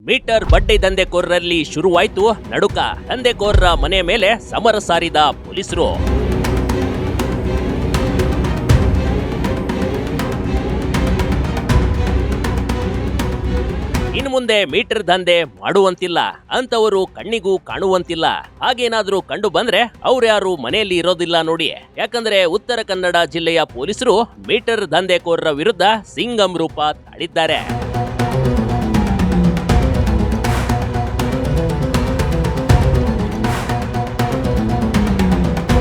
Metre ಬಡ್ಡಿ ದಂಧೆಕೋರರಲ್ಲಿ ಶುರುವಾಯಿತು ನಡುಕ. ದಂಧೆಕೋರರ ಮನೆ ಮೇಲೆ ಸಮರ ಸಾರಿದ ಪೊಲೀಸರು. ಇನ್ನು ಮುಂದೆ ಮೀಟರ್ ದಂಧೆ ಮಾಡುವಂತಿಲ್ಲ, ಅಂತವರು ಕಣ್ಣಿಗೂ ಕಾಣುವಂತಿಲ್ಲ. ಹಾಗೇನಾದ್ರೂ ಕಂಡು ಬಂದ್ರೆ ಅವ್ರ್ಯಾರು ಮನೆಯಲ್ಲಿ ಇರೋದಿಲ್ಲ ನೋಡಿ. ಯಾಕಂದ್ರೆ ಉತ್ತರ ಕನ್ನಡ ಜಿಲ್ಲೆಯ ಪೊಲೀಸರು ಮೀಟರ್ ದಂಧೆಕೋರರ ವಿರುದ್ಧ ಸಿಂಗಂ ರೂಪ ತಾಳಿದ್ದಾರೆ.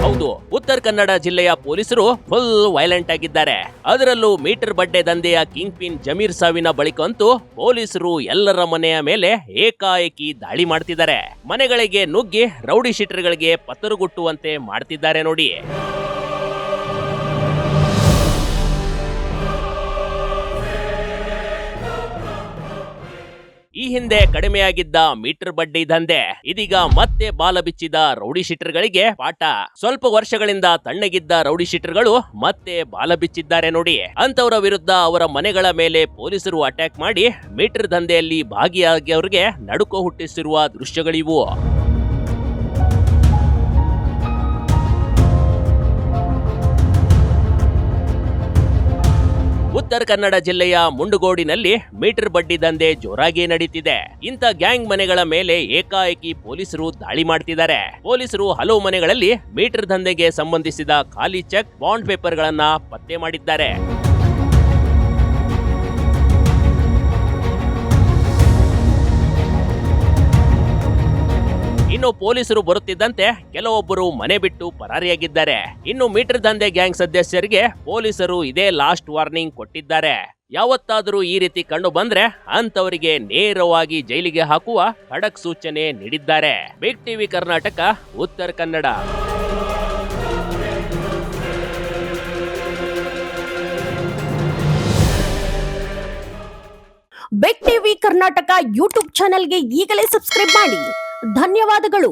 ಹೌದು, ಉತ್ತರ ಕನ್ನಡ ಜಿಲ್ಲೆಯ ಪೊಲೀಸರು ಫುಲ್ ವೈಲೆಂಟ್ ಆಗಿದ್ದಾರೆ. ಅದರಲ್ಲೂ ಮೀಟರ್ ಬಡ್ಡೆ ದಂಧೆಯ ಕಿಂಗ್ ಪಿನ್ ಜಮೀರ್ ಸಾವಿನ ಬಳಿಕಂತೂ ಪೊಲೀಸರು ಎಲ್ಲರ ಮನೆಯ ಮೇಲೆ ಏಕಾಏಕಿ ದಾಳಿ ಮಾಡ್ತಿದ್ದಾರೆ. ಮನೆಗಳಿಗೆ ನುಗ್ಗಿ ರೌಡಿ ಶೀಟರ್ಗಳಿಗೆ ಪತ್ತರುಗುಟ್ಟುವಂತೆ ಮಾಡ್ತಿದ್ದಾರೆ ನೋಡಿ. ಈ ಹಿಂದೆ ಕಡಿಮೆಯಾಗಿದ್ದ ಮೀಟರ್ ಬಡ್ಡಿ ದಂಧೆ ಇದೀಗ ಮತ್ತೆ ಬಾಲ ಬಿಚ್ಚಿದ ರೌಡಿ ಶೀಟರ್ಗಳಿಗೆ ಪಾಠ. ಸ್ವಲ್ಪ ವರ್ಷಗಳಿಂದ ತಣ್ಣಗಿದ್ದ ರೌಡಿ ಶೀಟರ್ಗಳು ಮತ್ತೆ ಬಾಲ ಬಿಚ್ಚಿದ್ದಾರೆ ನೋಡಿ. ಅಂತವರ ವಿರುದ್ಧ ಅವರ ಮನೆಗಳ ಮೇಲೆ ಪೊಲೀಸರು ಅಟ್ಯಾಕ್ ಮಾಡಿ ಮೀಟರ್ ದಂಧೆಯಲ್ಲಿ ಭಾಗಿಯಾಗಿಯವರಿಗೆ ನಡುಕ ಹುಟ್ಟಿಸಿರುವ ದೃಶ್ಯಗಳಿವು. ಉತ್ತರ ಕನ್ನಡ ಜಿಲ್ಲೆಯ ಮುಂಡಗೋಡಿನಲ್ಲಿ ಮೀಟರ್ ಬಡ್ಡಿ ದಂಧೆ ಜೋರಾಗಿ ನಡೀತಿದೆ. ಇಂಥ ಗ್ಯಾಂಗ್ ಮನೆಗಳ ಮೇಲೆ ಏಕಾಏಕಿ ಪೊಲೀಸರು ದಾಳಿ ಮಾಡ್ತಿದ್ದಾರೆ. ಪೊಲೀಸರು ಹಲವು ಮನೆಗಳಲ್ಲಿ ಮೀಟರ್ ದಂಧೆಗೆ ಸಂಬಂಧಿಸಿದ ಖಾಲಿ ಚೆಕ್, ಬಾಂಡ್ ಪೇಪರ್ ಗಳನ್ನ ಪತ್ತೆ ಮಾಡಿದ್ದಾರೆ. ಇನ್ನು ಪೊಲೀಸರು ಬರುತ್ತಿದ್ದಂತೆ ಕೆಲವೊಬ್ಬರು ಮನೆ ಬಿಟ್ಟು ಪರಾರಿಯಾಗಿದ್ದಾರೆ. ಇನ್ನು ಮೀಟರ್ ದಂಧೆ ಗ್ಯಾಂಗ್ ಸದಸ್ಯರಿಗೆ ಪೊಲೀಸರು ಇದೇ ಲಾಸ್ಟ್ ವಾರ್ನಿಂಗ್ ಕೊಟ್ಟಿದ್ದಾರೆ. ಯಾವತ್ತಾದರೂ ಈ ರೀತಿ ಕಂಡು ಬಂದ್ರೆ ಅಂತವರಿಗೆ ನೇರವಾಗಿ ಜೈಲಿಗೆ ಹಾಕುವ ಖಡಕ್ ಸೂಚನೆ ನೀಡಿದ್ದಾರೆ. Big TV Karnataka, Uttara Kannada. Big TV Karnataka YouTube ಚಾನೆಲ್ಗೆ ಈಗಲೇ ಸಬ್ಸ್ಕ್ರೈಬ್ ಮಾಡಿ. ಧನ್ಯವಾದಗಳು.